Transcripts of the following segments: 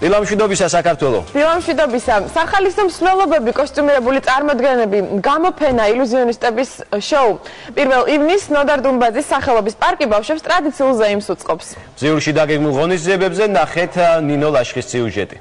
დილამშვიდობისა საქართველო. დილამშვიდობისა. სახალისო მსვლელობები, კოსტუმირებული წარმოდგენები, გამოფენა, ილუზიონისტების შოუ. 1 ივნისს ნოდარ დუმბაძის სახელობის პარკი ბავშვებს ტრადიციულ ზეიმს უწყობს. მზიურში დაგეგმულ ღონისძიებებზე ნახეთ ნინო ლაშხის სიუჟეტი.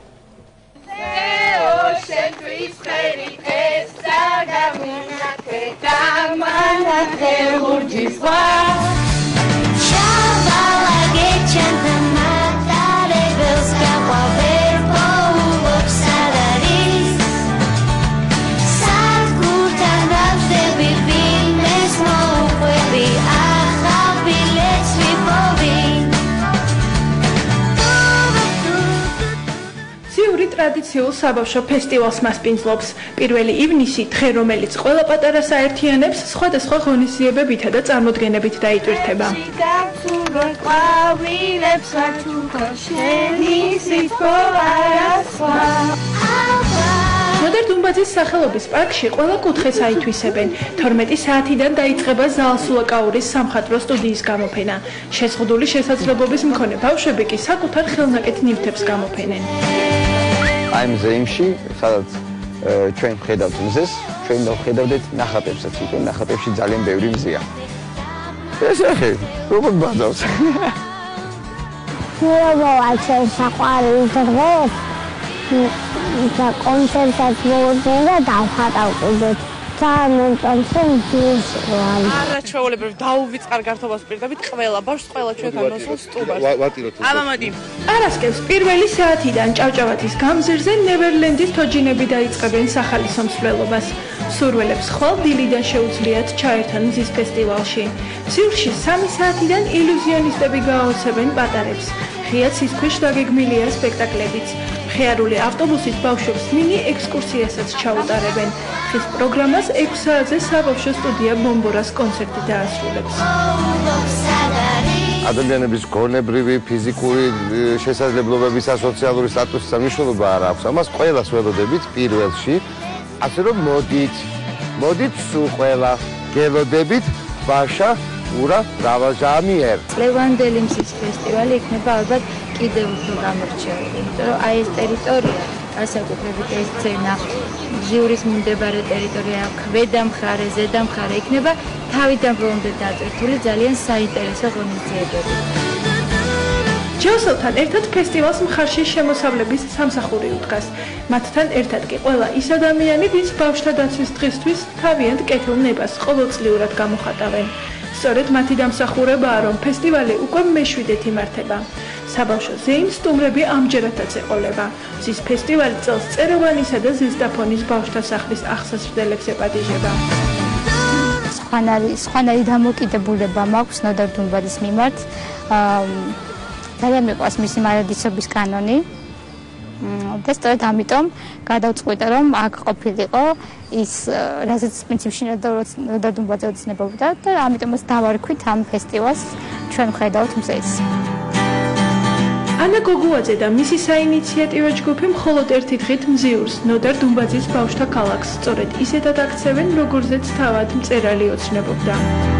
ტრადიციულ საბავშვო ფესტივალს მასპინძლობს 1 ივნისი დღე, რომელიც ყველა პატარას აერთიანებს, სხვადასხვა ღონისძიებებითა და წარმოდგენებით დაიტვირთება. ნოდარ დუმბაძის სახელობის პარკში ყველა კუთხეს აითვისებენ. 12 საათიდან დაიწყება ზალსულაკაურის სამხატვრო სტუდიის გამოფენა. შეზღუდული შესაძლებლობის მქონე ბავშვები კი საკუთარ ხელნაკეთ ნივთებს გამოფენენ. I'm ზეიმში, სადაც ჩვენ ხედავთ მზეს, ჩვენ ხედავთ ნახატებსაც, იმიტომ ნახატებში ძალიან ბევრი მზეა. ეს ახე, როგორ ბაძავს? მოვაჩენ საყვარელი დღე და კონცერტსაც მოვიდნენ და დავხატავდით. არაჩვეულებრივ დაუვიწყარ გართობას პირდებით ყველა ბავშვს ყველა ჩვენთან მოსულ სტუბას. ამამადი. პარასკევს 1 საათიდან ჭავჭავათის გამზირზე ნევერლენდის თოჯინები დაიწყებენ სახალისო მსვლელობას. სურველებს ხვალ დილიდან შეუძლიათ ჩაერთონ მზის ფესტივალში. ციურში 3 საათიდან ილუზიონისტები გააოცებენ პატარებს. ღია ცის ქვეშ დაგეგმილია სპექტაკლებიც. ხეარული ავტობუსით ბავშვებს მინი ექსკურსიასაც ჩაუტარებენ. ხის პროგრამას 6 საათზე საბავშვო სტუდია ბომბორას კონცერტი დაასრულებს. ადამიანების გონებრივი, ფიზიკური შესაძლებლობების და სოციალური სტატუსის მნიშვნელობა არ აქვს. ამას ყველას ველოდებით პირველში, ასე რომ მოდით სულ ყველა გელოდებით ბაშა ურა მრავალჟამიერ. ლევანდელი მზის ფესტივალი იქნება ალბათ კიდევ უფრო გამორჩეული, იმიტომ რომ აი ეს ტერიტორია, განსაკუთრებით ეს სცენა, ჟიურის მიმდებარე ტერიტორია, ქვედა მხარე, ზედა მხარე იქნება თავიდან ბოლომდე დატვირთული ძალიან საინტერესო ღონისძიებები. ჯოსელთან ერთად ფესტივალს მხარში შემოსავლების სამსახური უდგას. მათთან ერთად კი ყველა ის ადამიანი, ვინც ბავშვთა დაცვის დღისთვის თავიანთ კეთილ ნებას ყოველწლიურად გამოხატავენ. სწორედ მათი დამსახურებაა, რომ ფესტივალი უკვე მე-7-ით იმართება. საბავშვო ზეიმს სტუმრები ამჯერადაც ეყოლება. მზის ფესტივალი წელს წეროვანისა და ზესტაფონის ბავშვთა სახლის აღსასრდელებს ეპატიჟება. სხვანაირი დამოკიდებულება მაქვს ნოდარ დუმბაძის მიმართ. ძალიან მიყვარს მისი მარადისობის კანონი. და სწორედ ამიტომ გადავწყვიტე, რომ აქ ყოფილიყო ის, რასაც პრინციპში ნოდარ დუმბაძე ოცნებობდა და ამიტომაც დავარქვით ამ ფესტივალს ჩვენ ხედავთ მზეს. ანა გოგუაძე და მისი საინიციატივო ჯგუფი მხოლოდ ერთი დღით მზიურს, ნოდარ დუმბაძის ბავშვთა ქალაქს, სწორედ ისეთად აქცევენ, როგორზეც თავად მწერალი ოცნებობდა.